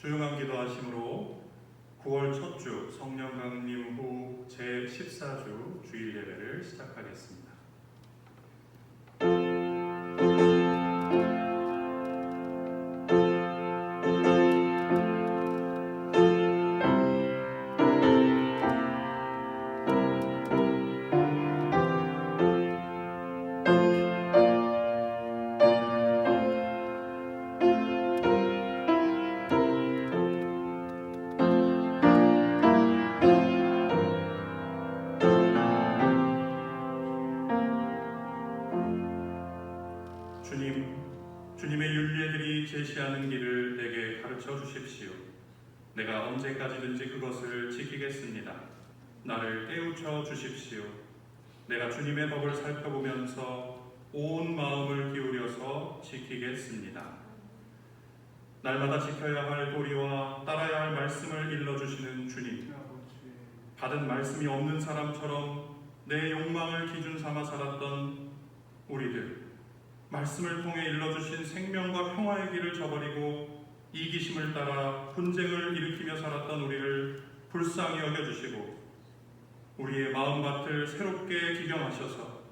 조용한 기도하심으로 9월 첫 주 성령 강림 후 제14주 주일 예배를 시작하겠습니다. 주님의 윤례들이 제시하는 길을 내게 가르쳐 주십시오. 내가 언제까지든지 그것을 지키겠습니다. 나를 깨우쳐 주십시오. 내가 주님의 법을 살펴보면서 온 마음을 기울여서 지키겠습니다. 날마다 지켜야 할 도리와 따라야 할 말씀을 일러주시는 주님, 받은 말씀이 없는 사람처럼 내 욕망을 기준 삼아 살았던 우리들, 말씀을 통해 일러주신 생명과 평화의 길을 저버리고 이기심을 따라 분쟁을 일으키며 살았던 우리를 불쌍히 여겨주시고 우리의 마음밭을 새롭게 기경하셔서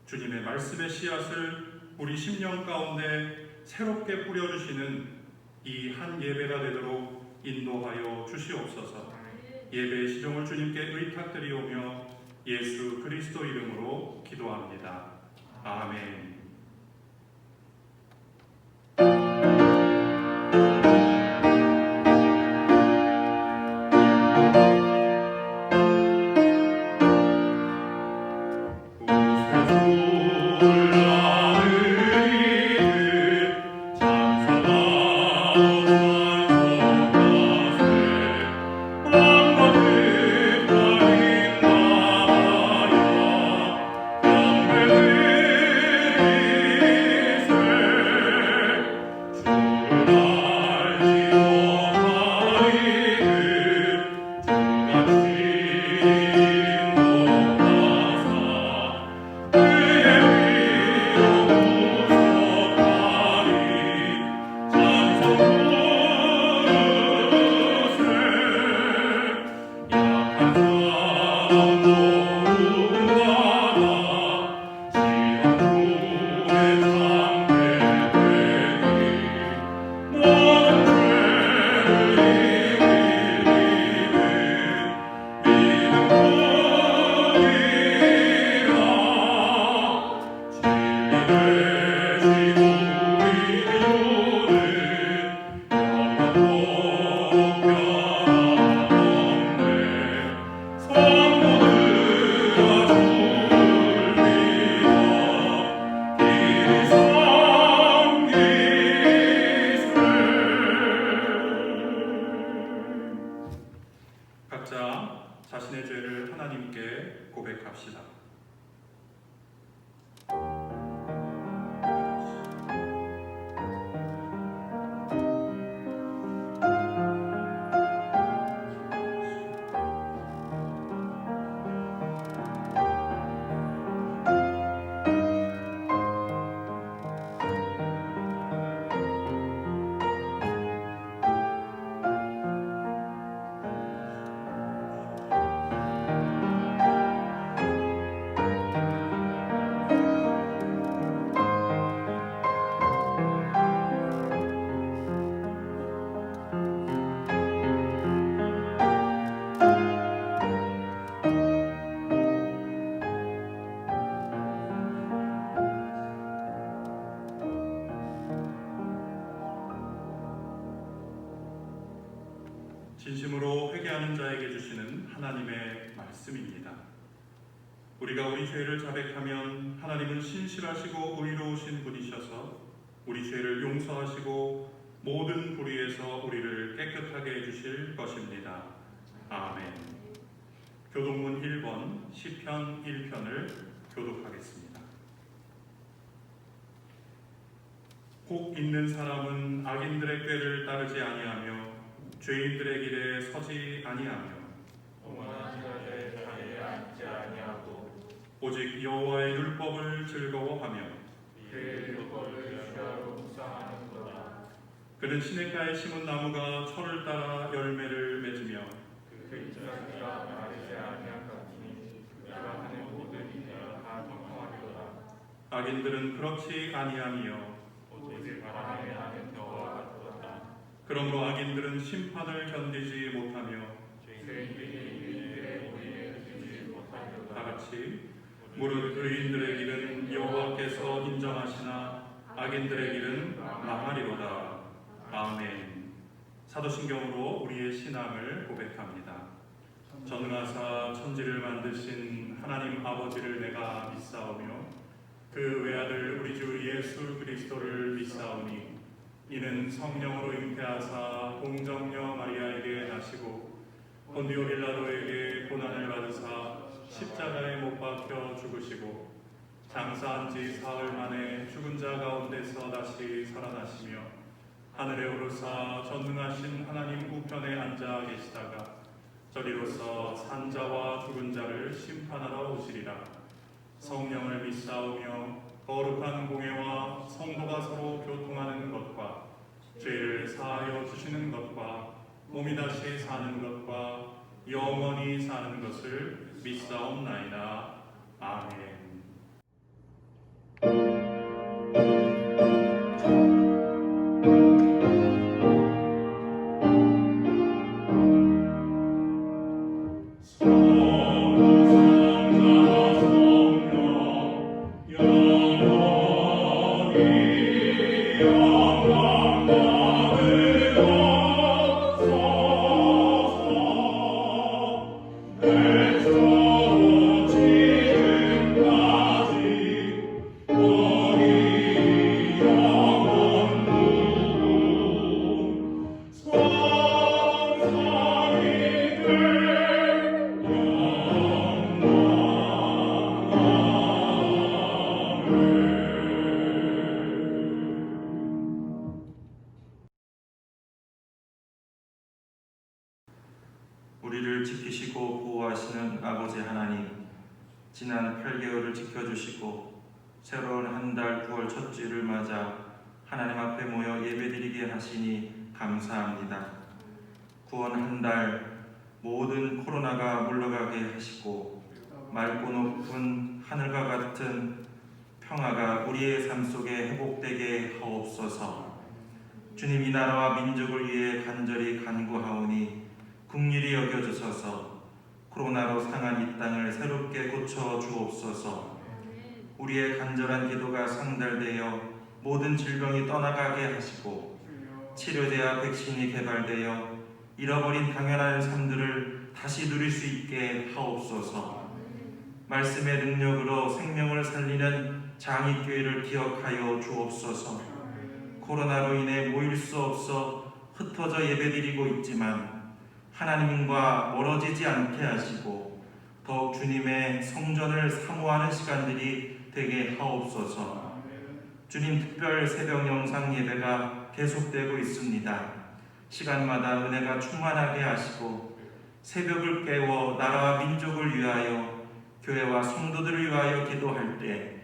주님의 말씀의 씨앗을 우리 심령 가운데 새롭게 뿌려주시는 이 한 예배가 되도록 인도하여 주시옵소서. 예배의 시종을 주님께 의탁드리오며 예수 그리스도 이름으로 기도합니다. 아멘. 각자 자신의 죄를 하나님께 고백합시다. 진심으로 회개하는 자에게 주시는 하나님의 말씀입니다. 우리가 우리 죄를 자백하면 하나님은 신실하시고 의로우신 분이셔서 우리 죄를 용서하시고 모든 불의에서 우리를 깨끗하게 해주실 것입니다. 아멘. 교독문 1번 시편 1편을 교독하겠습니다. 복 있는 사람은 악인들의 꾀를 따르지 아니하며 죄인들의 길에 서지 아니하며 오만한 자들의 자리에 앉지 아니하고 오직 여호와의 율법을 즐거워하며 그의 율법을 주야로 묵상하는도다. 그는 시냇가에 심은 나무가 철을 따라 열매를 맺으며 그 잎사귀가 마르지 아니한 같으니 그가 하는 모든 일에 다 성공하리로다. 악인들은 그렇지 아니하며 오직 바람에 나는 겨와 같도다. 그러므로 악인들은 심판을 견디지 못하며 죄인들이 의인들의 오리를 주지 다 못하리로다. 같이 무릇 의인들의 길은 여호와께서 인정하시나 악인들의 길은 망하리로다. 아멘. 사도신경으로 우리의 신앙을 고백합니다. 전능하사 천지를 만드신 하나님 아버지를 내가 믿사오며 그 외아들 우리 주 예수 그리스도를 믿사오니 이는 성령으로 잉태하사 공정녀 마리아에게 나시고 본디오 빌라도에게 고난을 받으사 십자가에 못 박혀 죽으시고 장사한 지 사흘 만에 죽은 자 가운데서 다시 살아나시며 하늘에 오르사 전능하신 하나님 우편에 앉아 계시다가 저리로서 산자와 죽은 자를 심판하러 오시리라. 성령을 믿사오며 거룩한 공예와 성도가 서로 교통하는 것과 죄를 사하여 주시는 것과 몸이 다시 사는 것과 영원히 사는 것을 믿사옵나이다. 아멘. 우리를 지키시고 보호하시는 아버지 하나님, 지난 8개월을 지켜주시고 새로운 한 달 9월 첫 주일을 맞아 하나님 앞에 모여 예배드리게 하시니 감사합니다. 구원 한 달 모든 코로나가 물러가게 하시고 맑고 높은 하늘과 같은 평화가 우리의 삶 속에 회복되게 하옵소서. 주님, 이 나라와 민족을 위해 간절히 간구하오니 긍휼히 여겨주소서. 코로나로 상한 이 땅을 새롭게 고쳐 주옵소서. 우리의 간절한 기도가 상달되어 모든 질병이 떠나가게 하시고 치료제와 백신이 개발되어 잃어버린 당연한 삶들을 다시 누릴 수 있게 하옵소서. 말씀의 능력으로 생명을 살리는 장의교회를 기억하여 주옵소서. 코로나로 인해 모일 수 없어 흩어져 예배드리고 있지만 하나님과 멀어지지 않게 하시고 더욱 주님의 성전을 사모하는 시간들이 되게 하옵소서. 주님, 특별 새벽 영상 예배가 계속되고 있습니다. 시간마다 은혜가 충만하게 하시고 새벽을 깨워 나라와 민족을 위하여 교회와 성도들을 위하여 기도할 때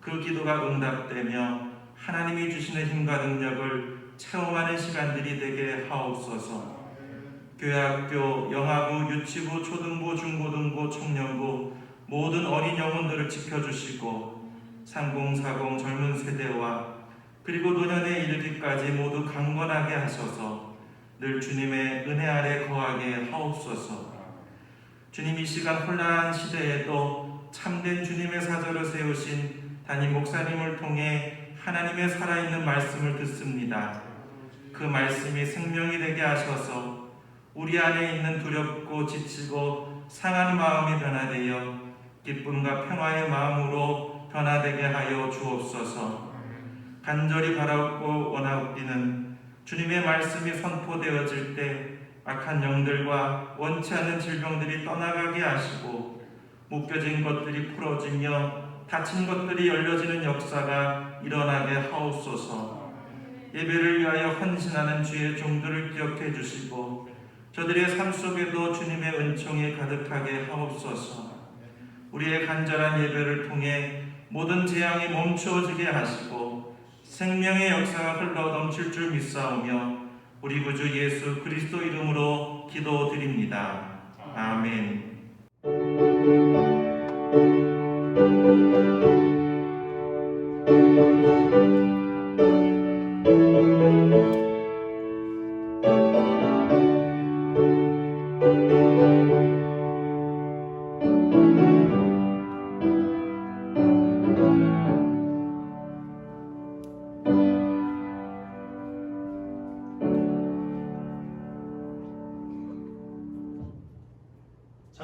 그 기도가 응답되며 하나님이 주시는 힘과 능력을 체험하는 시간들이 되게 하옵소서. 교회학교, 영화부, 유치부, 초등부, 중고등부, 청년부 모든 어린 영혼들을 지켜주시고 3040 젊은 세대와 그리고 노년에 이르기까지 모두 강건하게 하셔서 늘 주님의 은혜 아래 거하게 하옵소서. 주님, 이 시간 혼란한 시대에도 참된 주님의 사자로 세우신 담임 목사님을 통해 하나님의 살아있는 말씀을 듣습니다. 그 말씀이 생명이 되게 하셔서 우리 안에 있는 두렵고 지치고 상한 마음이 변화되어 기쁨과 평화의 마음으로 변화되게 하여 주옵소서. 간절히 바라고 원하옵기는 주님의 말씀이 선포되어질 때 악한 영들과 원치 않는 질병들이 떠나가게 하시고 묶여진 것들이 풀어지며 닫힌 것들이 열려지는 역사가 일어나게 하옵소서. 예배를 위하여 헌신하는 주의 종들을 기억해 주시고 저들의 삶 속에도 주님의 은총이 가득하게 하옵소서. 우리의 간절한 예배를 통해 모든 재앙이 멈추어지게 하시고 생명의 역사가 흘러 넘칠 줄 믿사오며 우리 구주 예수 그리스도 이름으로 기도드립니다. 아멘.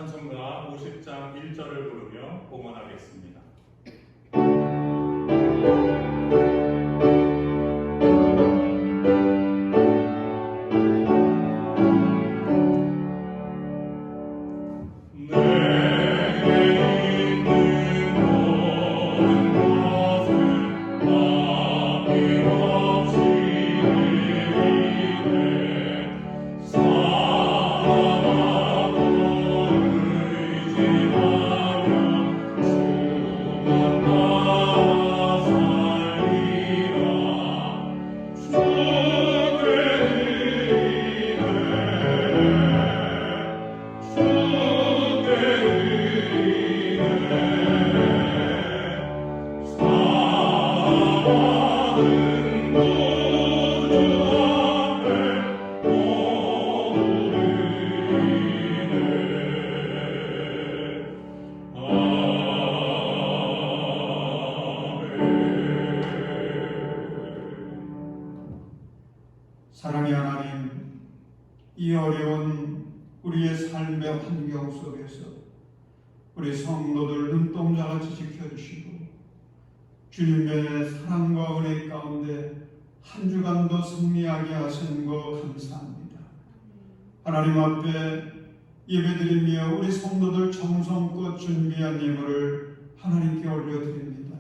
찬송가 50장 1절을 부르며 봉헌하겠습니다. 사랑의 하나님, 이 어려운 우리의 삶의 환경 속에서 우리 성도들 눈동자같이 지켜주시고 주님의 사랑과 은혜 가운데 한 주간도 승리하게 하시는 거 감사합니다. 하나님 앞에 예배드리며 우리 성도들 정성껏 준비한 예물을 하나님께 올려드립니다.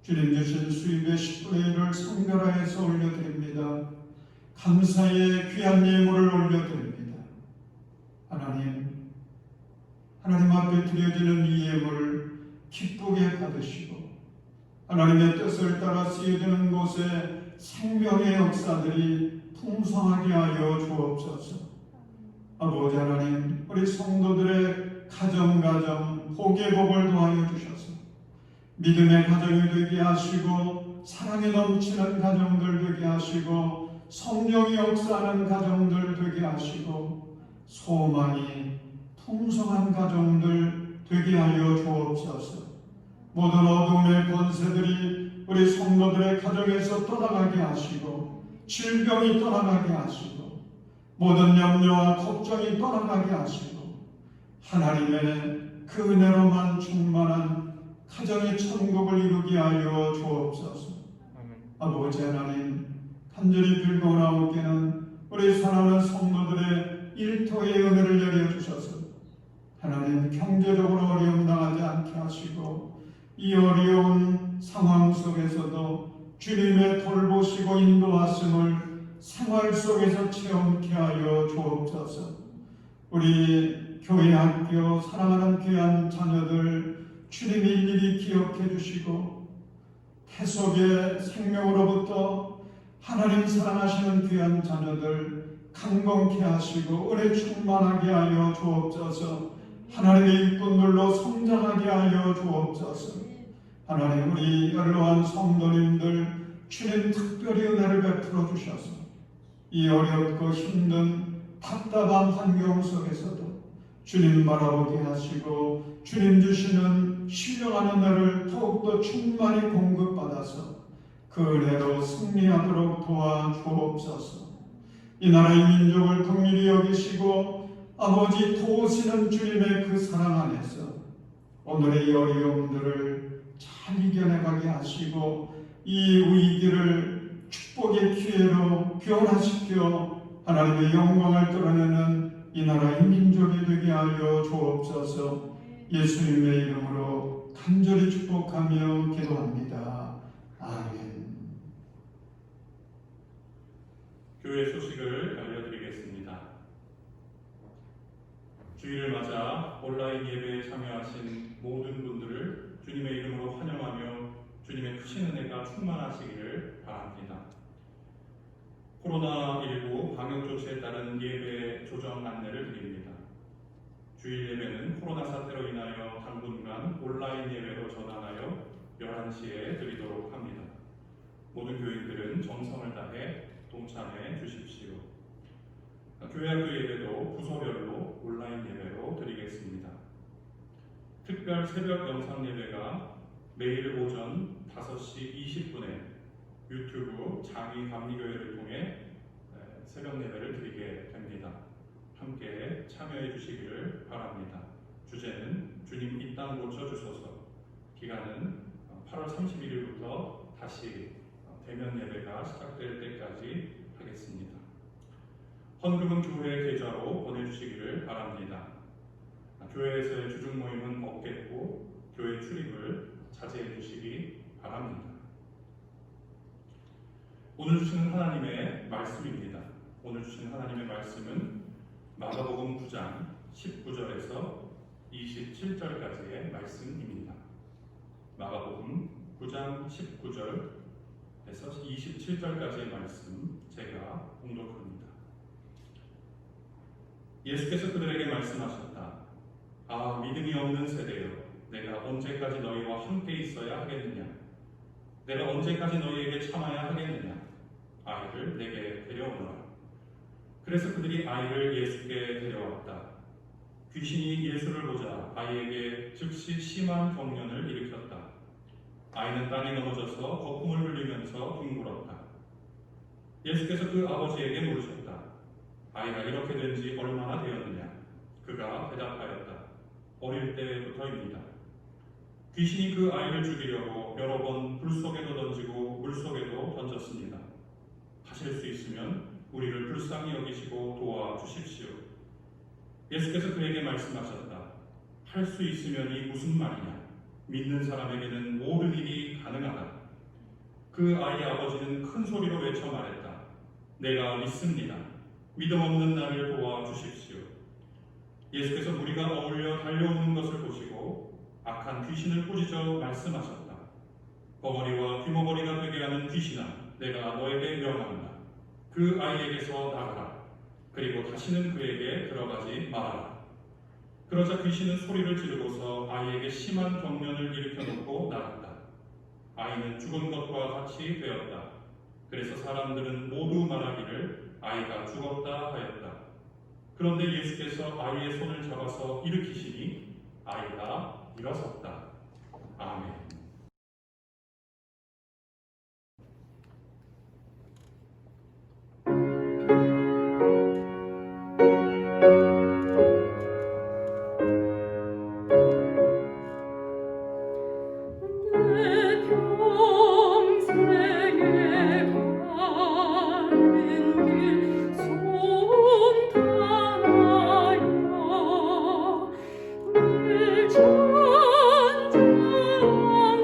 주님 주신 수입의 10분의 1을 성결하여서 올려드립니다. 감사의 귀한 예물을 올려드립니다. 하나님 앞에 드려지는 이 예물을 기쁘게 받으시고 하나님의 뜻을 따라 쓰여지는 곳에 생명의 역사들이 풍성하게 하여 주옵소서. 아버지 하나님, 우리 성도들의 가정 복의 복을 더하여 주셔서 믿음의 가정이 되게 하시고 사랑에 넘치는 가정들 되게 하시고 성령이 역사하는 가정들 되게 하시고 소망이 풍성한 가정들 되게 하여 주옵소서. 모든 어둠의 권세들이 우리 성도들의 가정에서 떠나가게 하시고 질병이 떠나가게 하시고 모든 염려와 걱정이 떠나가게 하시고 하나님의 그 은혜로만 충만한 가정의 천국을 이루게 하여 주옵소서. 아버지 하나님, 간절히 빌고나오기는 우리 사랑하는 성도들의 일터의 은혜를 열려주셔서 하나님 경제적으로 어려움 당하지 않게 하시고 이 어려운 상황 속에서도 주님의 돌보시고 인도하심을 생활 속에서 체험케 하여 주옵소서. 우리 교회 학교 사랑하는 귀한 자녀들 주님이 일일이 기억해 주시고 태속의 생명으로부터 하나님 사랑하시는 귀한 자녀들 강건케 하시고 은혜 충만하게 하여 주옵소서. 하나님의 일꾼들로 성장하게 하여 주옵소서. 하나님, 우리 연로한 성도님들 주님 특별히 은혜를 베풀어 주셔서 이 어렵고 힘든 답답한 환경 속에서도 주님 바라보게 하시고 주님 주시는 신령한 은혜를 더욱더 충만히 공급받아서 그 은혜로 승리하도록 도와주옵소서. 이 나라의 민족을 긍휼히 여기시고 아버지 도우시는 주님의 그 사랑 안에서 오늘의 이 어려움들을 잘 이겨내가게 하시고 이 위기를 축복의 기회로 변화시켜 하나님의 영광을 드러내는 이 나라의 민족이 되게 하여 주옵소서. 예수님의 이름으로 간절히 축복하며 기도합니다. 아멘. 교회 소식을 알려드리겠습니다. 주일을 맞아 온라인 예배에 참여하신 모든 분들을 주님의 이름으로 환영하며 주님의 크신 은혜가 충만하시기를 바랍니다. 코로나19 방역 조치에 따른 예배 조정 안내를 드립니다. 주일 예배는 코로나 사태로 인하여 당분간 온라인 예배로 전환하여 11시에 드리도록 합니다. 모든 교인들은 정성을 다해 동참해 주십시오. 교회학교 예배도 부서별로 온라인 예배로 드리겠습니다. 특별 새벽 영상 예배가 매일 오전 5시 20분에 유튜브 장위 감리교회를 통해 새벽 예배를 드리게 됩니다. 함께 참여해 주시기를 바랍니다. 주제는 주님 이 땅 고쳐주소서. 기간은 8월 31일부터 다시 대면 예배가 시작될 때까지 하겠습니다. 헌금은 교회 계좌로 보내주시기를 바랍니다. 교회에서의 주중 모임은 없겠고 교회 출입을 자제해 주시기 바랍니다. 오늘 주시는 하나님의 말씀입니다. 오늘 주시는 하나님의 말씀은 마가복음 9장 19절에서 27절까지의 말씀입니다. 마가복음 9장 19절에서 27절까지의 말씀 제가 봉독합니다. 예수께서 그들에게 말씀하셨다. 아, 믿음이 없는 세대여, 내가 언제까지 너희와 함께 있어야 하겠느냐? 내가 언제까지 너희에게 참아야 하겠느냐? 아이를 내게 데려오너라. 그래서 그들이 아이를 예수께 데려왔다. 귀신이 예수를 보자 아이에게 즉시 심한 경련을 일으켰다. 아이는 땅에 넘어져서 거품을 흘리면서 둥글었다. 예수께서 그 아버지에게 물으셨다. 아이가 이렇게 된 지 얼마나 되었느냐? 그가 대답하였다. 어릴 때부터입니다. 귀신이 그 아이를 죽이려고 여러 번 불 속에도 던지고 물 속에도 던졌습니다. 하실 수 있으면 우리를 불쌍히 여기시고 도와주십시오. 예수께서 그에게 말씀하셨다. 할 수 있으면이 무슨 말이냐? 믿는 사람에게는 모든 일이 가능하다. 그 아이의 아버지는 큰 소리로 외쳐 말했다. 내가 믿습니다. 믿음 없는 나를 도와주십시오. 예수께서 무리가 어울려 달려오는 것을 보시고 악한 귀신을 꾸짖어 말씀하셨다. 버거리와 귀머거리가 되게 하는 귀신아, 내가 너에게 명한다. 그 아이에게서 나가라. 그리고 다시는 그에게 들어가지 말아라. 그러자 귀신은 소리를 지르고서 아이에게 심한 경련을 일으켜놓고 나갔다. 아이는 죽은 것과 같이 되었다. 그래서 사람들은 모두 말하기를 아이가 죽었다 하였다. 그런데 예수께서 아이의 손을 잡아서 일으키시니 아이가 일어섰다. 아멘. 천장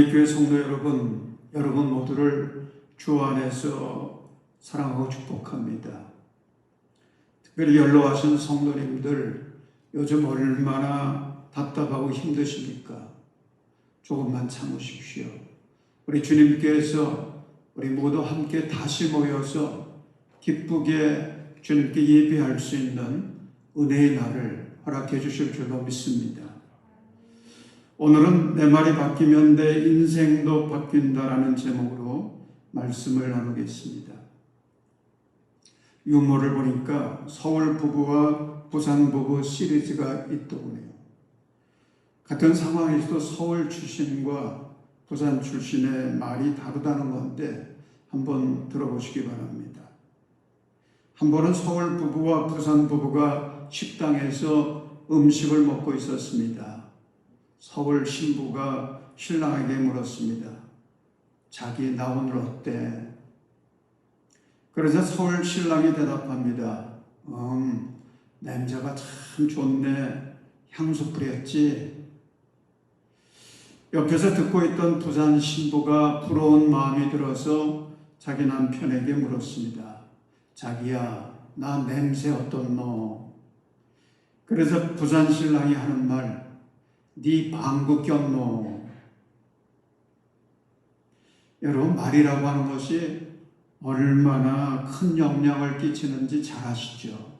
우리 교회 성도 여러분, 여러분 모두를 주 안에서 사랑하고 축복합니다. 특별히 연로하신 성도님들, 요즘 얼마나 답답하고 힘드십니까? 조금만 참으십시오. 우리 주님께서 우리 모두 함께 다시 모여서 기쁘게 주님께 예배할 수 있는 은혜의 날을 허락해 주실 줄로 믿습니다. 오늘은 내 말이 바뀌면 내 인생도 바뀐다라는 제목으로 말씀을 나누겠습니다. 유머를 보니까 서울 부부와 부산 부부 시리즈가 있더군요. 같은 상황에서도 서울 출신과 부산 출신의 말이 다르다는 건데 한번 들어보시기 바랍니다. 한 번은 서울 부부와 부산 부부가 식당에서 음식을 먹고 있었습니다. 서울 신부가 신랑에게 물었습니다. 자기 나 오늘 어때? 그러자 서울 신랑이 대답합니다. 냄새가 참 좋네. 향수 뿌렸지? 옆에서 듣고 있던 부산 신부가 부러운 마음이 들어서 자기 남편에게 물었습니다. 자기야, 나 냄새 어떻노? 그래서 부산 신랑이 하는 말, 네 방구 꼈노? 여러분, 말이라고 하는 것이 얼마나 큰 영향을 끼치는지 잘 아시죠?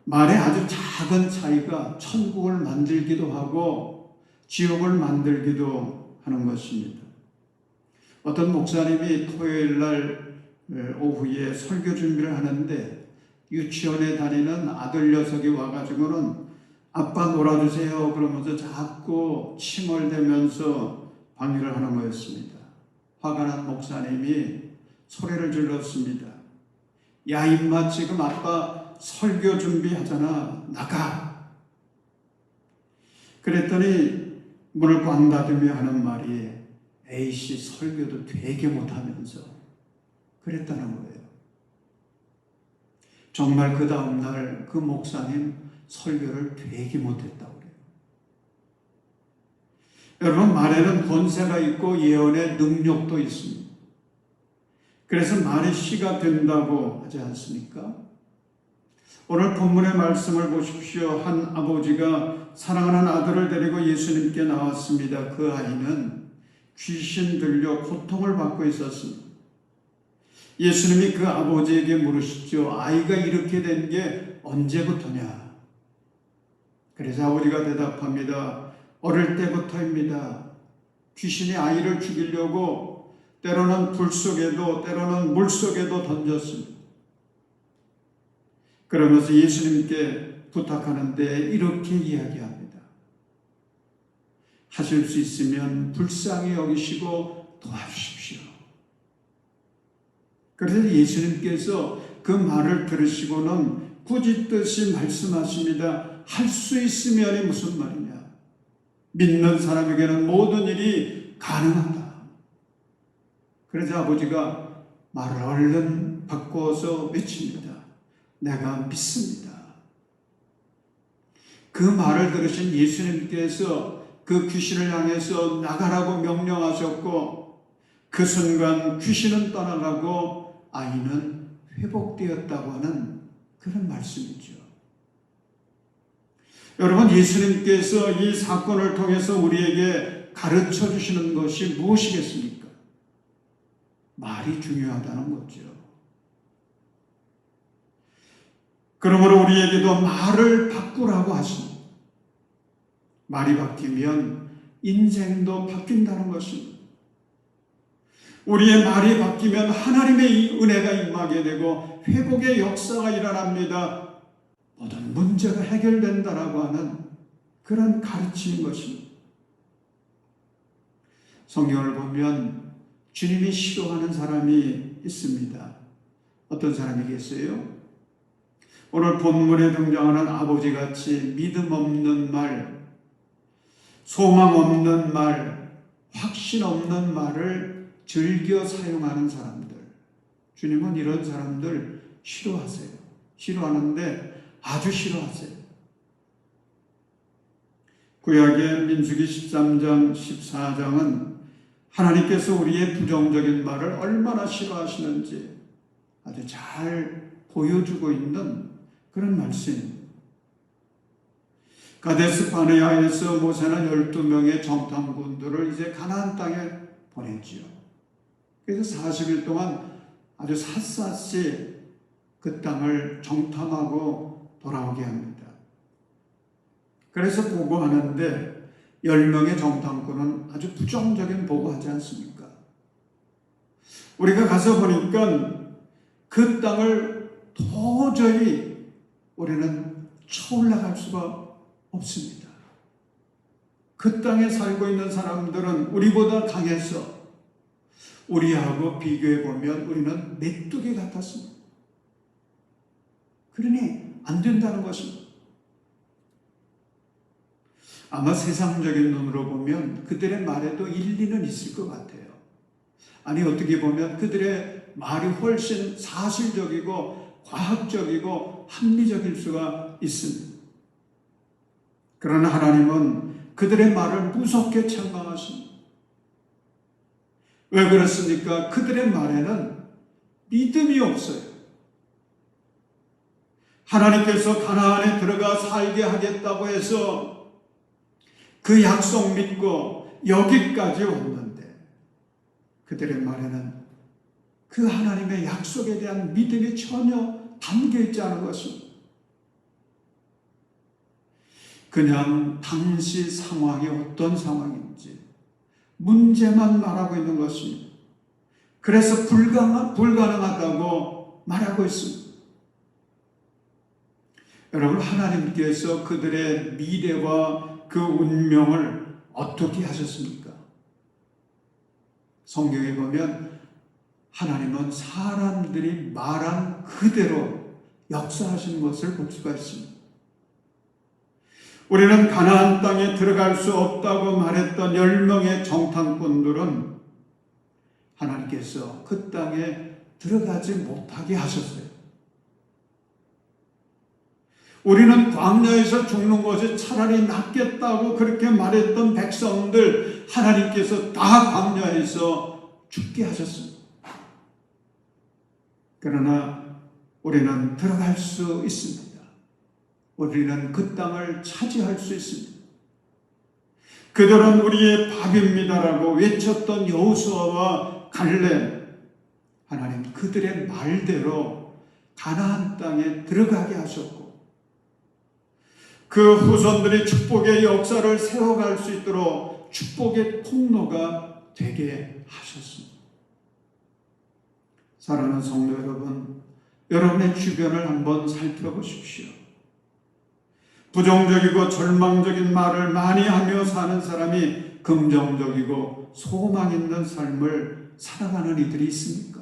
말의 아주 작은 차이가 천국을 만들기도 하고 지옥을 만들기도 하는 것입니다. 어떤 목사님이 토요일 날 오후에 설교 준비를 하는데 유치원에 다니는 아들 녀석이 와가지고는 아빠 놀아주세요 그러면서 자꾸 칭얼대면서 방해를 하는 거였습니다. 화가 난 목사님이 소리를 질렀습니다. 야 임마, 지금 아빠 설교 준비하잖아. 나가. 그랬더니 문을 꽝 닫으며 하는 말이 A씨 설교도 되게 못하면서 그랬다는 거예요. 정말 그 다음날 그 목사님 설교를 되게 못했다고 그래요. 여러분, 말에는 권세가 있고 예언의 능력도 있습니다. 그래서 말이 씨가 된다고 하지 않습니까? 오늘 본문의 말씀을 보십시오. 한 아버지가 사랑하는 아들을 데리고 예수님께 나왔습니다. 그 아이는 귀신 들려 고통을 받고 있었습니다. 예수님이 그 아버지에게 물으시죠. 아이가 이렇게 된 게 언제부터냐? 그래서 아버지가 대답합니다. 어릴 때부터입니다. 귀신이 아이를 죽이려고 때로는 불 속에도 때로는 물 속에도 던졌습니다. 그러면서 예수님께 부탁하는데 이렇게 이야기합니다. 하실 수 있으면 불쌍히 여기시고 도와주십시오. 그래서 예수님께서 그 말을 들으시고는 꾸짖듯이 말씀하십니다. 할 수 있으면이 무슨 말이냐? 믿는 사람에게는 모든 일이 가능하다. 그래서 아버지가 말을 얼른 바꿔서 외칩니다. 내가 믿습니다. 그 말을 들으신 예수님께서 그 귀신을 향해서 나가라고 명령하셨고 그 순간 귀신은 떠나가고 아이는 회복되었다고 하는 그런 말씀이죠. 여러분, 예수님께서 이 사건을 통해서 우리에게 가르쳐 주시는 것이 무엇이겠습니까? 말이 중요하다는 거죠. 그러므로 우리에게도 말을 바꾸라고 하십니다. 말이 바뀌면 인생도 바뀐다는 것입니다. 우리의 말이 바뀌면 하나님의 은혜가 임하게 되고 회복의 역사가 일어납니다. 모든 문제가 해결된다라고 하는 그런 가르침인 것입니다. 성경을 보면 주님이 싫어하는 사람이 있습니다. 어떤 사람이겠어요? 오늘 본문에 등장하는 아버지같이 믿음 없는 말, 소망 없는 말, 확신 없는 말을 즐겨 사용하는 사람들. 주님은 이런 사람들 싫어하세요. 싫어하는데 아주 싫어하세요. 구약의 민수기 13장, 14장은 하나님께서 우리의 부정적인 말을 얼마나 싫어하시는지 아주 잘 보여주고 있는 그런 말씀입니다. 가데스 바네아에서 모세는 12명의 정탐꾼들을 이제 가나안 땅에 보냈지요. 그래서 40일 동안 아주 샅샅이 그 땅을 정탐하고 돌아오게 합니다. 그래서 보고하는데 10명의 정탐꾼은 아주 부정적인 보고하지 않습니까? 우리가 가서 보니까 그 땅을 도저히 우리는 쳐올라갈 수가 없습니다. 그 땅에 살고 있는 사람들은 우리보다 강해서 우리하고 비교해 보면 우리는 메뚜기 같았습니다. 그러니 안 된다는 것입니다. 아마 세상적인 눈으로 보면 그들의 말에도 일리는 있을 것 같아요. 아니 어떻게 보면 그들의 말이 훨씬 사실적이고 과학적이고 합리적일 수가 있습니다. 그러나 하나님은 그들의 말을 무섭게 책망하십니다. 왜 그렇습니까? 그들의 말에는 믿음이 없어요. 하나님께서 가나안에 들어가 살게 하겠다고 해서 그 약속 믿고 여기까지 왔는데 그들의 말에는 그 하나님의 약속에 대한 믿음이 전혀 담겨 있지 않은 것입니다. 그냥 당시 상황이 어떤 상황인지 문제만 말하고 있는 것입니다. 그래서 불가능하다고 말하고 있습니다. 여러분, 하나님께서 그들의 미래와 그 운명을 어떻게 하셨습니까? 성경에 보면 하나님은 사람들이 말한 그대로 역사하시는 것을 볼 수가 있습니다. 우리는 가나안 땅에 들어갈 수 없다고 말했던 10명의 정탐꾼들은 하나님께서 그 땅에 들어가지 못하게 하셨어요. 우리는 광야에서 죽는 것이 차라리 낫겠다고 그렇게 말했던 백성들 하나님께서 다 광야에서 죽게 하셨습니다. 그러나 우리는 들어갈 수 있습니다. 우리는 그 땅을 차지할 수 있습니다. 그들은 우리의 밥입니다라고 외쳤던 여호수아와 갈렙, 하나님 그들의 말대로 가나안 땅에 들어가게 하셨고 그 후손들이 축복의 역사를 세워갈 수 있도록 축복의 통로가 되게 하셨습니다. 사랑하는 성도 여러분, 여러분의 주변을 한번 살펴보십시오. 부정적이고 절망적인 말을 많이 하며 사는 사람이 긍정적이고 소망 있는 삶을 살아가는 이들이 있습니까?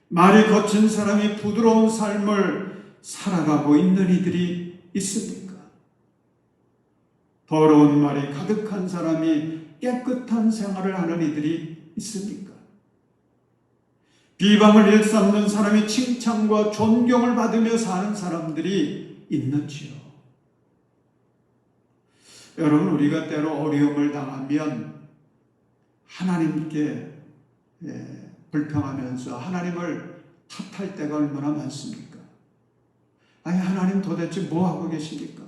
말이 거친 사람이 부드러운 삶을 살아가고 있는 이들이 있습니까? 더러운 말이 가득한 사람이 깨끗한 생활을 하는 이들이 있습니까? 비방을 일삼는 사람이 칭찬과 존경을 받으며 사는 사람들이 있는지요? 여러분, 우리가 때로 어려움을 당하면 하나님께 불평하면서 하나님을 탓할 때가 얼마나 많습니까? 아니, 하나님 도대체 뭐 하고 계십니까?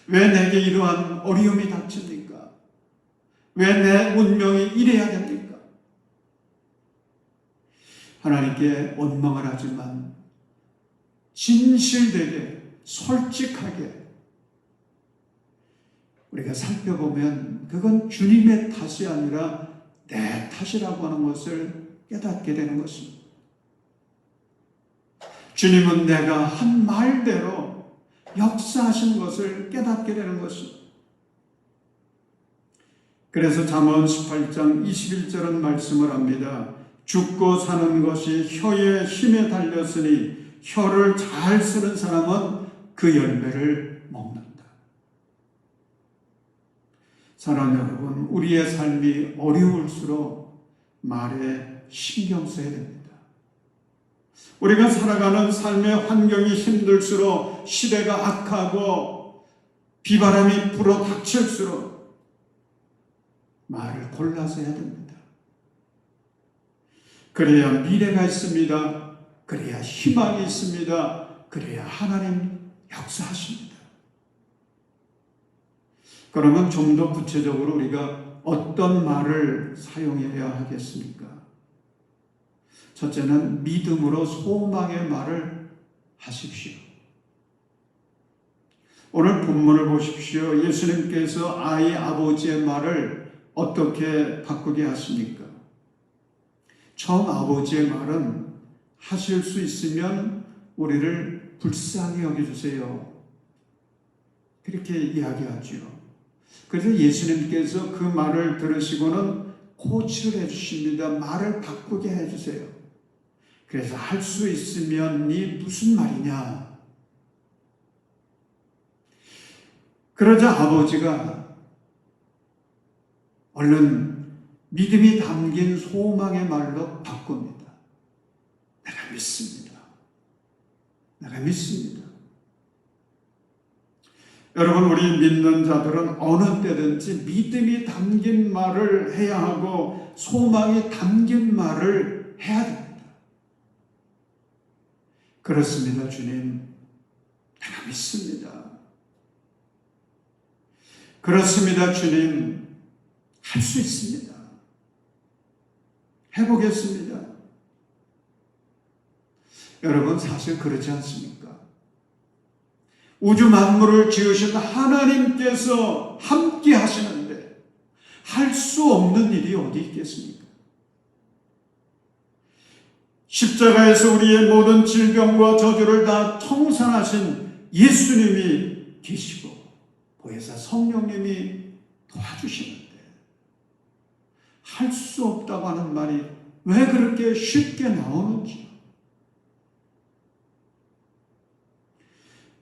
왜 내게 이러한 어려움이 닥칩니까? 왜 내 운명이 이래야 됩니까? 하나님께 원망을 하지만 진실되게 솔직하게 우리가 살펴보면 그건 주님의 탓이 아니라 내 탓이라고 하는 것을 깨닫게 되는 것입니다. 주님은 내가 한 말대로 역사하신 것을 깨닫게 되는 것입니다. 그래서 잠언 18장 21절은 말씀을 합니다. 죽고 사는 것이 혀의 힘에 달렸으니 혀를 잘 쓰는 사람은 그 열매를 먹는다. 사랑하는 여러분, 우리의 삶이 어려울수록 말에 신경 써야 됩니다. 우리가 살아가는 삶의 환경이 힘들수록, 시대가 악하고 비바람이 불어 닥칠수록 말을 골라서 해야 됩니다. 그래야 미래가 있습니다. 그래야 희망이 있습니다. 그래야 하나님 역사하십니다. 그러면 좀 더 구체적으로 우리가 어떤 말을 사용해야 하겠습니까? 첫째는 믿음으로 소망의 말을 하십시오. 오늘 본문을 보십시오. 예수님께서 아이 아버지의 말을 어떻게 바꾸게 하십니까? 처음 아버지의 말은 하실 수 있으면 우리를 불쌍히 여겨주세요. 그렇게 이야기하죠. 그래서 예수님께서 그 말을 들으시고는 코치를 해주십니다. 말을 바꾸게 해주세요. 그래서 할 수 있으면이 무슨 말이냐? 그러자 아버지가 얼른 믿음이 담긴 소망의 말로 바꿉니다. 내가 믿습니다. 내가 믿습니다. 여러분, 우리 믿는 자들은 어느 때든지 믿음이 담긴 말을 해야 하고 소망이 담긴 말을 해야 됩니다. 그렇습니다, 주님. 내가 믿습니다. 그렇습니다, 주님. 할 수 있습니다. 해보겠습니다. 여러분, 사실 그렇지 않습니까? 우주 만물을 지으신 하나님께서 함께 하시는데 할 수 없는 일이 어디 있겠습니까? 십자가에서 우리의 모든 질병과 저주를 다 청산하신 예수님이 계시고 보혜사 성령님이 도와주시는데 할 수 없다고 하는 말이 왜 그렇게 쉽게 나오는지.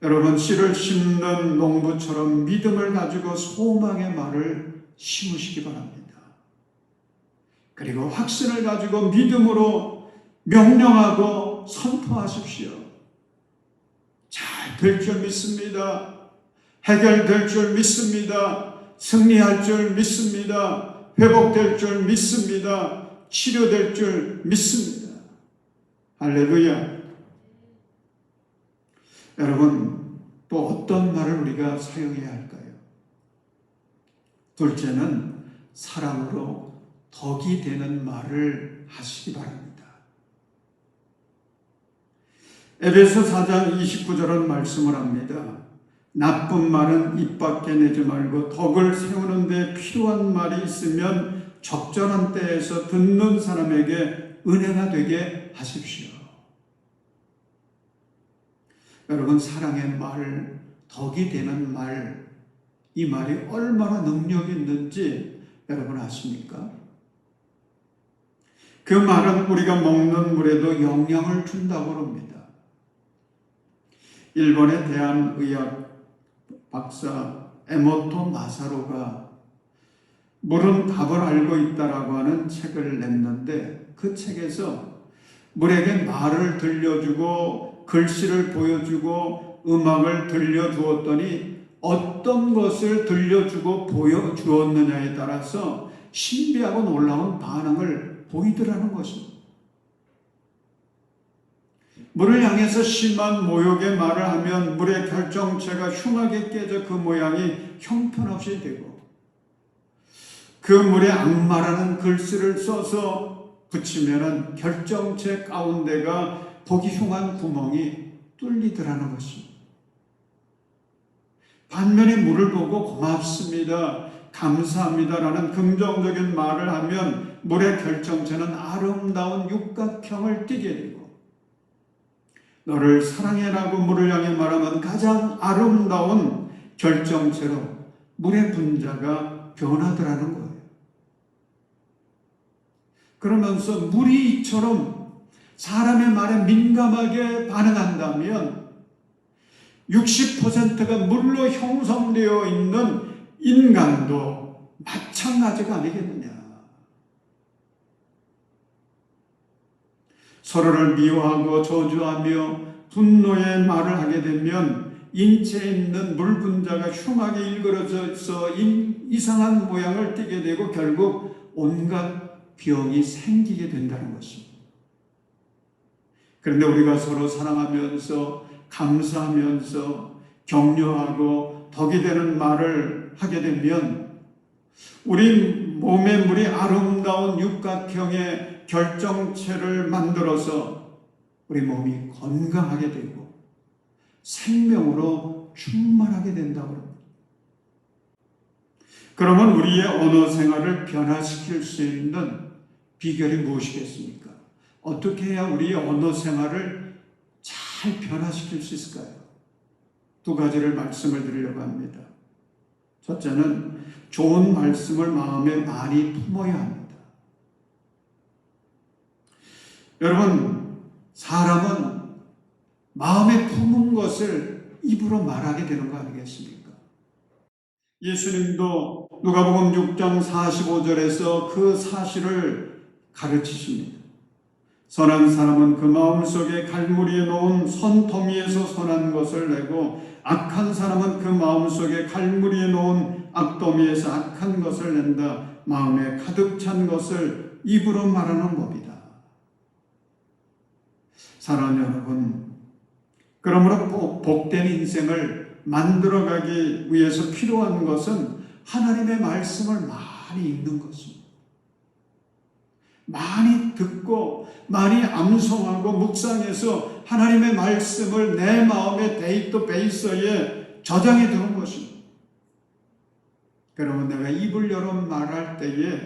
여러분, 씨를 심는 농부처럼 믿음을 가지고 소망의 말을 심으시기 바랍니다. 그리고 확신을 가지고 믿음으로 명령하고 선포하십시오. 잘 될 줄 믿습니다. 해결될 줄 믿습니다. 승리할 줄 믿습니다. 회복될 줄 믿습니다. 치료될 줄 믿습니다. 할렐루야. 여러분, 또 어떤 말을 우리가 사용해야 할까요? 둘째는 사랑으로 덕이 되는 말을 하시기 바랍니다. 에베소 4장 29절은 말씀을 합니다. 나쁜 말은 입 밖에 내지 말고 덕을 세우는 데 필요한 말이 있으면 적절한 때에서 듣는 사람에게 은혜가 되게 하십시오. 여러분, 사랑의 말, 덕이 되는 말, 이 말이 얼마나 능력이 있는지 여러분 아십니까? 그 말은 우리가 먹는 물에도 영향을 준다고 합니다. 일본의 대한의학 박사 에모토 마사로가 물은 답을 알고 있다라고 하는 책을 냈는데, 그 책에서 물에게 말을 들려주고 글씨를 보여주고 음악을 들려주었더니 어떤 것을 들려주고 보여주었느냐에 따라서 신비하고 놀라운 반응을 보이더라는 것입니다. 물을 향해서 심한 모욕의 말을 하면 물의 결정체가 흉하게 깨져 그 모양이 형편없이 되고, 그 물에 악마라는 글씨를 써서 붙이면 결정체 가운데가 보기 흉한 구멍이 뚫리더라는 것입니다. 반면에 물을 보고 고맙습니다, 감사합니다라는 긍정적인 말을 하면 물의 결정체는 아름다운 육각형을 띠게 되고, 너를 사랑해라고 물을 향해 말하면 가장 아름다운 결정체로 물의 분자가 변하더라는 거예요. 그러면서 물이 이처럼 사람의 말에 민감하게 반응한다면 60%가 물로 형성되어 있는 인간도 마찬가지가 아니겠느냐. 서로를 미워하고 저주하며 분노의 말을 하게 되면 인체에 있는 물 분자가 흉하게 일그러져서 이상한 모양을 띠게 되고 결국 온갖 병이 생기게 된다는 것입니다. 그런데 우리가 서로 사랑하면서 감사하면서 격려하고 덕이 되는 말을 하게 되면 우리 몸의 물이 아름다운 육각형의 결정체를 만들어서 우리 몸이 건강하게 되고 생명으로 충만하게 된다고 합니다. 그러면 우리의 언어 생활을 변화시킬 수 있는 비결이 무엇이겠습니까? 어떻게 해야 우리의 언어 생활을 잘 변화시킬 수 있을까요? 두 가지를 말씀을 드리려고 합니다. 첫째는 좋은 말씀을 마음에 많이 품어야 합니다. 여러분, 사람은 마음에 품은 것을 입으로 말하게 되는 거 아니겠습니까? 예수님도 누가복음 6장 45절에서 그 사실을 가르치십니다. 선한 사람은 그 마음속에 갈무리에 놓은 선더미에서 선한 것을 내고 악한 사람은 그 마음속에 갈무리에 놓은 악더미에서 악한 것을 낸다. 마음에 가득 찬 것을 입으로 말하는 법이다. 사랑하는 여러분, 그러므로 복된 인생을 만들어가기 위해서 필요한 것은 하나님의 말씀을 많이 읽는 것입니다. 많이 듣고 많이 암송하고 묵상해서 하나님의 말씀을 내 마음의 데이터베이스에 저장해 두는 것입니다. 그러면 내가 입을 열어 말할 때에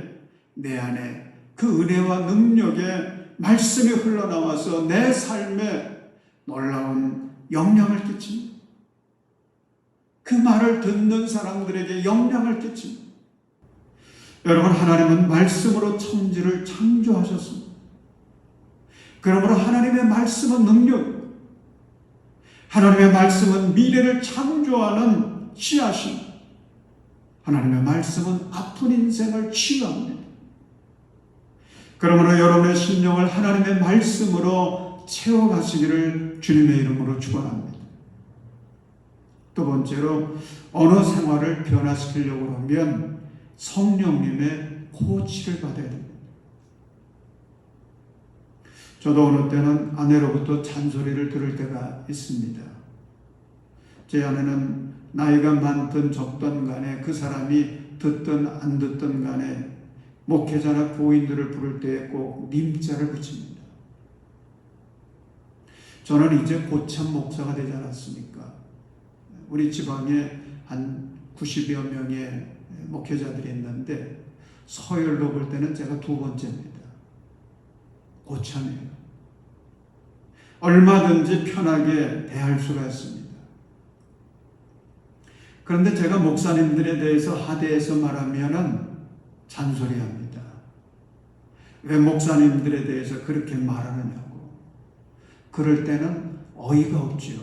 내 안에 그 은혜와 능력의 말씀이 흘러나와서 내 삶에 놀라운 영향을 끼칩니다. 그 말을 듣는 사람들에게 영향을 끼칩니다. 여러분, 하나님은 말씀으로 천지를 창조하셨습니다. 그러므로 하나님의 말씀은 능력, 하나님의 말씀은 미래를 창조하는 씨앗입니다. 하나님의 말씀은 아픈 인생을 치유합니다. 그러므로 여러분의 심령을 하나님의 말씀으로 채워가시기를 주님의 이름으로 축원합니다. 두 번째로 언어 생활을 변화시키려고 하면 성령님의 코치를 받아야 됩니다. 저도 어느 때는 아내로부터 잔소리를 들을 때가 있습니다. 제 아내는 나이가 많든 적든 간에 그 사람이 듣든 안 듣든 간에 목회자나 교인들을 부를 때에 꼭 님자를 붙입니다. 저는 이제 고참 목사가 되지 않았습니까? 우리 지방에 한 90여 명의 목회자들이 있는데 서열로 볼 때는 제가 두 번째입니다. 고참이에요. 얼마든지 편하게 대할 수가 있습니다. 그런데 제가 목사님들에 대해서 하대해서 말하면은 잔소리합니다. 왜 목사님들에 대해서 그렇게 말하느냐고. 그럴 때는 어이가 없지요.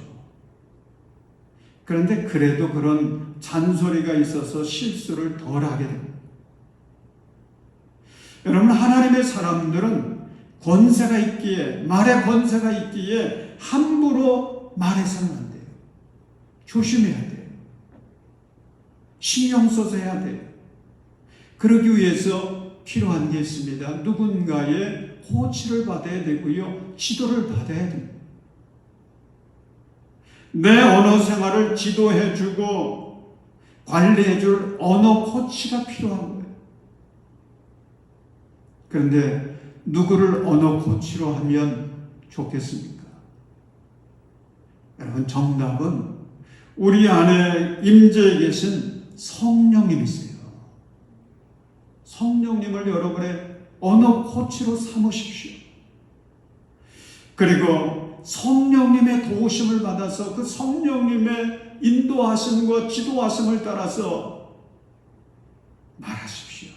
그런데 그래도 그런 잔소리가 있어서 실수를 덜 하게 됩니다. 여러분, 하나님의 사람들은 권세가 있기에, 말의 권세가 있기에 함부로 말해서는 안 돼요. 조심해야 돼요. 신경 써서 해야 돼요. 그러기 위해서 필요한 게 있습니다. 누군가의 코치를 받아야 되고요. 지도를 받아야 됩니다. 내 언어 생활을 지도해주고 관리해줄 언어 코치가 필요한 거예요. 그런데 누구를 언어 코치로 하면 좋겠습니까? 여러분, 정답은 우리 안에 임재해 계신 성령님이세요. 성령님을 여러분의 언어 코치로 삼으십시오. 그리고 성령님의 도우심을 받아서 그 성령님의 인도하심과 지도하심을 따라서 말하십시오.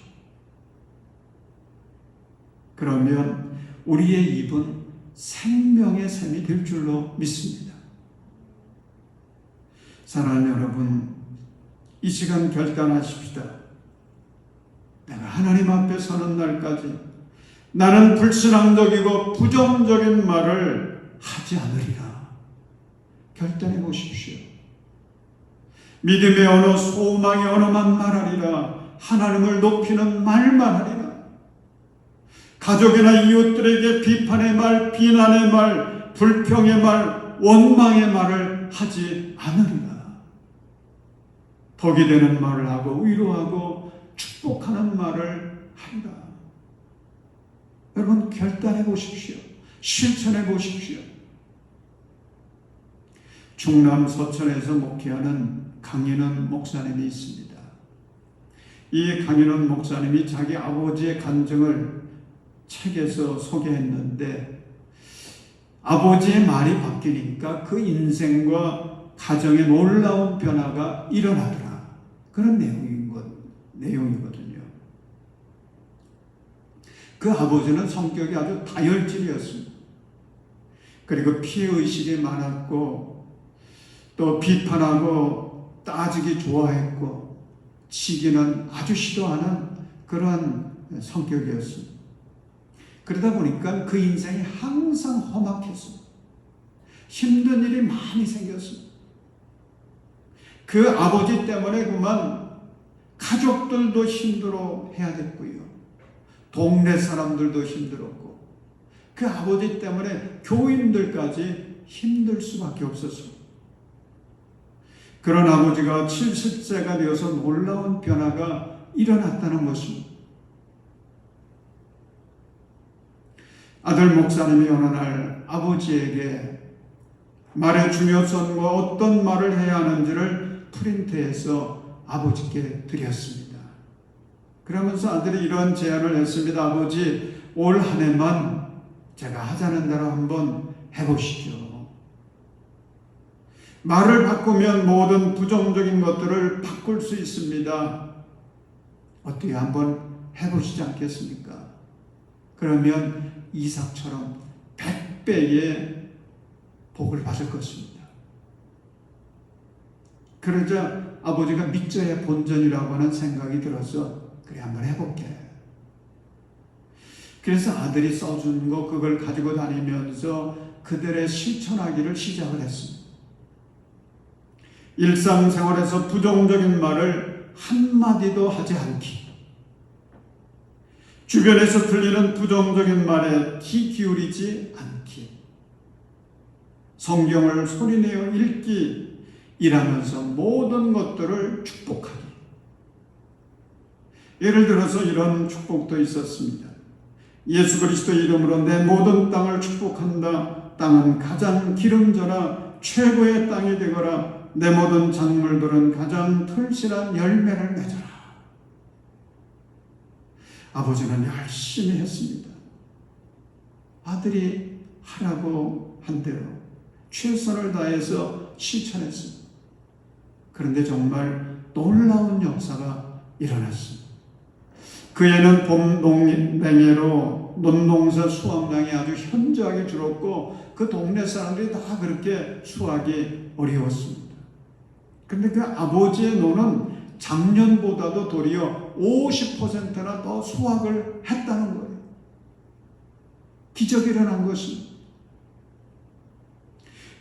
그러면 우리의 입은 생명의 샘이 될 줄로 믿습니다. 사랑하는 여러분, 이 시간 결단하십시다. 내가 하나님 앞에 서는 날까지 나는 불신앙적이고 부정적인 말을 하지 않으리라. 결단해 보십시오. 믿음의 언어, 소망의 언어만 말하리라. 하나님을 높이는 말만 하리라. 가족이나 이웃들에게 비판의 말, 비난의 말, 불평의 말, 원망의 말을 하지 않으리라. 덕이 되는 말을 하고 위로하고 축복하는 말을 하리라. 여러분 결단해 보십시오. 실천해 보십시오. 충남 서천에서 목회하는 강인원 목사님이 있습니다. 이 강인원 목사님이 자기 아버지의 간증을 책에서 소개했는데 아버지의 말이 바뀌니까 그 인생과 가정에 놀라운 변화가 일어나더라. 그런 내용이거든요. 그 아버지는 성격이 아주 다혈질이었습니다. 그리고 피해의식이 많았고 또 비판하고 따지기 좋아했고 치기는 아주 싫어하는 그러한 성격이었습니다. 그러다 보니까 그 인생이 항상 험악했습니다. 힘든 일이 많이 생겼습니다. 그 아버지 때문에 그만 가족들도 힘들어 해야 됐고요. 동네 사람들도 힘들었고 그 아버지 때문에 교인들까지 힘들 수밖에 없었습니다. 그런 아버지가 70세가 되어서 놀라운 변화가 일어났다는 것입니다. 아들 목사님이 어느 날 아버지에게 말의 중요성과 어떤 말을 해야 하는지를 프린트해서 아버지께 드렸습니다. 그러면서 아들이 이런 제안을 했습니다. 아버지, 올 한 해만 제가 하자는 대로 한번 해보시죠. 말을 바꾸면 모든 부정적인 것들을 바꿀 수 있습니다. 어떻게 한번 해보시지 않겠습니까? 그러면 이삭처럼 100배의 복을 받을 것입니다. 그러자 아버지가 믿져야 본전이라고 하는 생각이 들어서 그래 한번 해볼게. 그래서 아들이 써준 거 그걸 가지고 다니면서 그들의 실천하기를 시작을 했습니다. 일상생활에서 부정적인 말을 한마디도 하지 않기, 주변에서 들리는 부정적인 말에 귀 기울이지 않기, 성경을 소리내어 읽기, 일하면서 모든 것들을 축복하기. 예를 들어서 이런 축복도 있었습니다. 예수 그리스도 이름으로 내 모든 땅을 축복한다. 땅은 가장 기름져라 최고의 땅이 되거라. 내 모든 작물들은 가장 털실한 열매를 맺어라. 아버지는 열심히 했습니다. 아들이 하라고 한 대로 최선을 다해서 실천했습니다. 그런데 정말 놀라운 역사가 일어났습니다. 그 해는 봄 냉해로 논농사 수확량이 아주 현저하게 줄었고 그 동네 사람들이 다 그렇게 수확이 어려웠습니다. 그런데 그 아버지의 노는 작년보다도 도리어 50%나 더 수확을 했다는 거예요. 기적이 일어난 것입니다.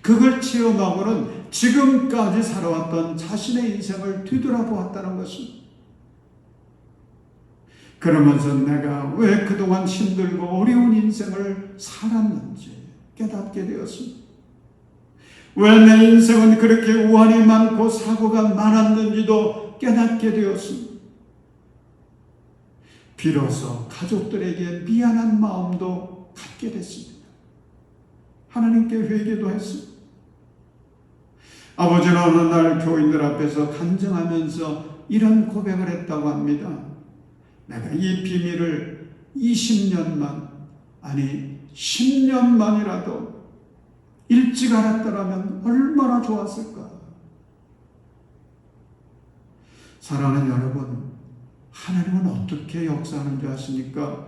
그걸 체험하고는 지금까지 살아왔던 자신의 인생을 뒤돌아보았다는 것입니다. 그러면서 내가 왜 그동안 힘들고 어려운 인생을 살았는지 깨닫게 되었습니다. 왜 내 인생은 그렇게 우환이 많고 사고가 많았는지도 깨닫게 되었습니다. 비로소 가족들에게 미안한 마음도 갖게 됐습니다. 하나님께 회개도 했습니다. 아버지는 어느 날 교인들 앞에서 간증하면서 이런 고백을 했다고 합니다. 내가 이 비밀을 20년만, 아니 10년만이라도 일찍 알았더라면 얼마나 좋았을까. 사랑하는 여러분, 하나님은 어떻게 역사하는지 아십니까?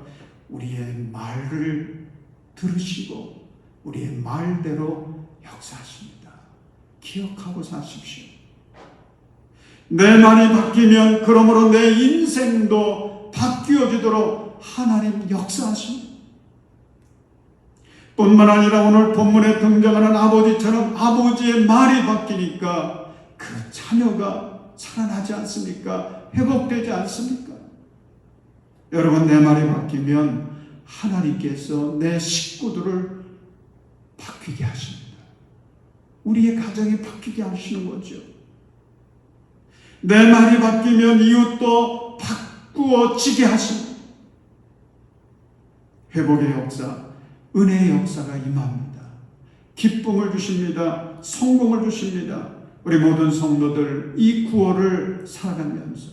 우리의 말을 들으시고 우리의 말대로 역사하십니다. 기억하고 사십시오. 내 말이 바뀌면 그러므로 내 인생도 바뀌어지도록 하나님 역사하십니다. 뿐만 아니라 오늘 본문에 등장하는 아버지처럼 아버지의 말이 바뀌니까 그 자녀가 살아나지 않습니까? 회복되지 않습니까? 여러분, 내 말이 바뀌면 하나님께서 내 식구들을 바뀌게 하십니다. 우리의 가정이 바뀌게 하시는 거죠. 내 말이 바뀌면 이웃도 바꾸어지게 하십니다. 회복의 역사, 은혜의 역사가 임합니다. 기쁨을 주십니다. 성공을 주십니다. 우리 모든 성도들 이 구호를 살아가면서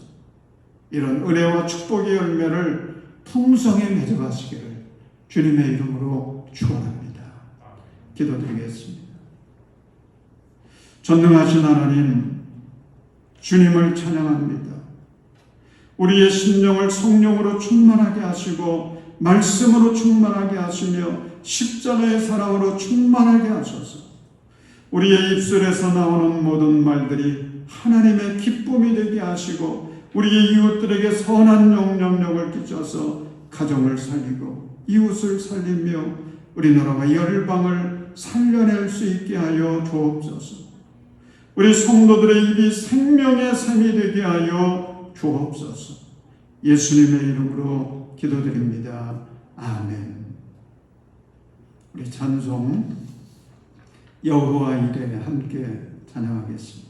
이런 은혜와 축복의 열매를 풍성히 맺어가시기를 주님의 이름으로 축원합니다. 기도드리겠습니다. 전능하신 하나님, 주님을 찬양합니다. 우리의 심령을 성령으로 충만하게 하시고 말씀으로 충만하게 하시며 십자가의 사랑으로 충만하게 하소서. 우리의 입술에서 나오는 모든 말들이 하나님의 기쁨이 되게 하시고 우리의 이웃들에게 선한 영향력을 끼쳐서 가정을 살리고 이웃을 살리며 우리나라와 열방을 살려낼 수 있게 하여 주옵소서. 우리 성도들의 입이 생명의 샘이 되게 하여 주옵소서. 예수님의 이름으로 기도드립니다. 아멘. 우리 찬송 여호와 이레 함께 찬양하겠습니다.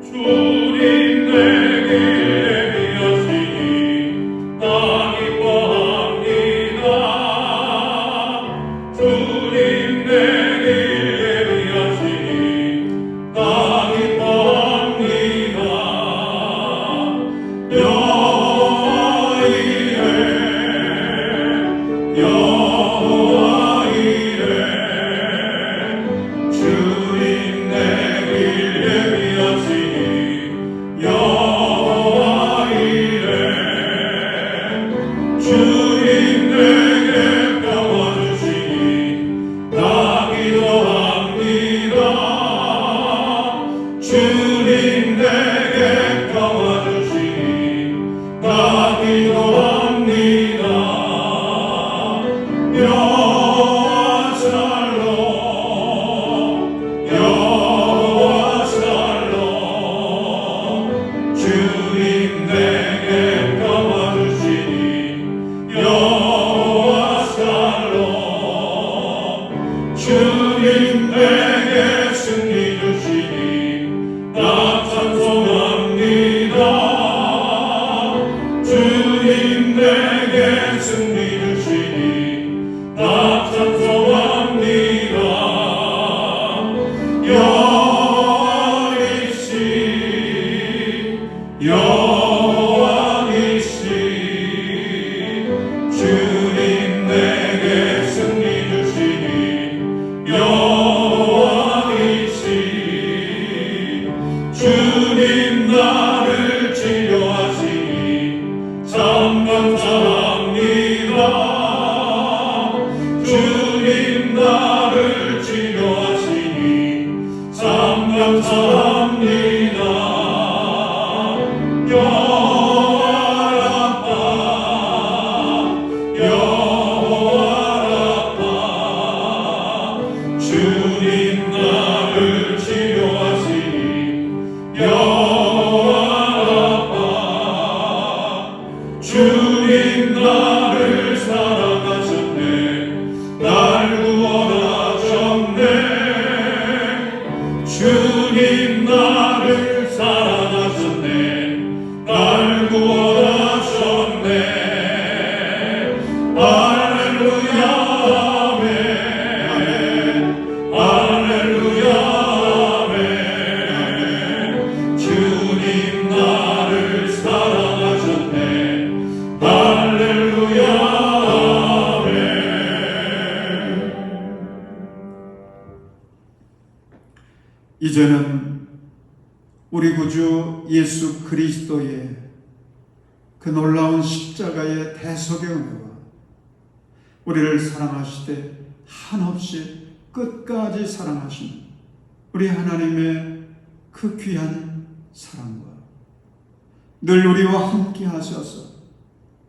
주님 내게 예비하시니 나 기뻐합니다. 주님 내게 예비하시니 나 기뻐합니다. 여호와 이레 여호와 이레 주님 내게 예비하시니 여호와 이레 주님 내게 평화 주시니 나 기도합니다. 주님 내게 평화 주시니 나 기도합니다. 여호와 샬롬 여호와 샬롬 주님 내게 평화 주시니 여호와 샬롬 주님 내게 승리 주시니 나 찬송합니다. 주님 내게 승리 주시니 나 찬송합니다. 여호와 이시 여호와 이시 주님 내게 승리 주시니 여호와 이시 주님 나를 치료하시니 참 감사합니다. 주님 나를 치료하시니 참 감사합니다. 여호와 라파 여호와 라파 주님 나를 치료하시니 여호와 라파 주님 나를 사랑하셨네. 날 구원하셨네. 주님 나를 사랑하셨네. 날 구원하셨네. 할렐루야 아멘. 할렐루야 아멘. 주님 나를 사랑하셨네. 할렐루야 아멘. 이제는 우리 구주 예수 그리스도의 그 놀라운 십자가의 대속의 은혜와 우리를 사랑하시되 한없이 끝까지 사랑하신 우리 하나님의 그 귀한 사랑과 늘 우리와 함께 하셔서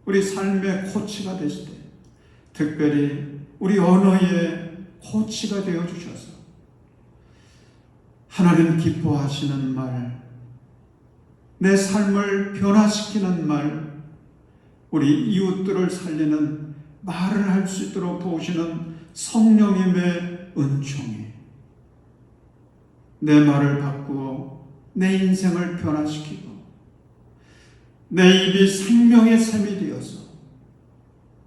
우리 삶의 코치가 되시되 특별히 우리 언어의 코치가 되어 주셔서 하나님 기뻐하시는 말, 내 삶을 변화시키는 말, 우리 이웃들을 살리는 말을 할 수 있도록 도우시는 성령님의 은총이 내 말을 바꾸어 내 인생을 변화시키고 내 입이 생명의 샘이 되어서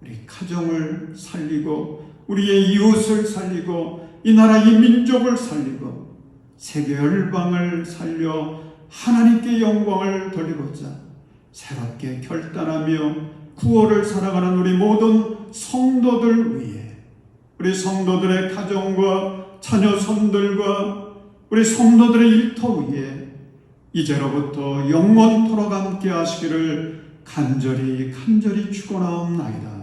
우리 가정을 살리고 우리의 이웃을 살리고 이 나라 이 민족을 살리고 세계 열방을 살려 하나님께 영광을 돌리고자 새롭게 결단하며 구원을 살아가는 우리 모든 성도들 위해 우리 성도들의 가정과 자녀손들과 우리 성도들의 일터 위에 이제로부터 영원토록 함께 하시기를 간절히 축원하옵나이다.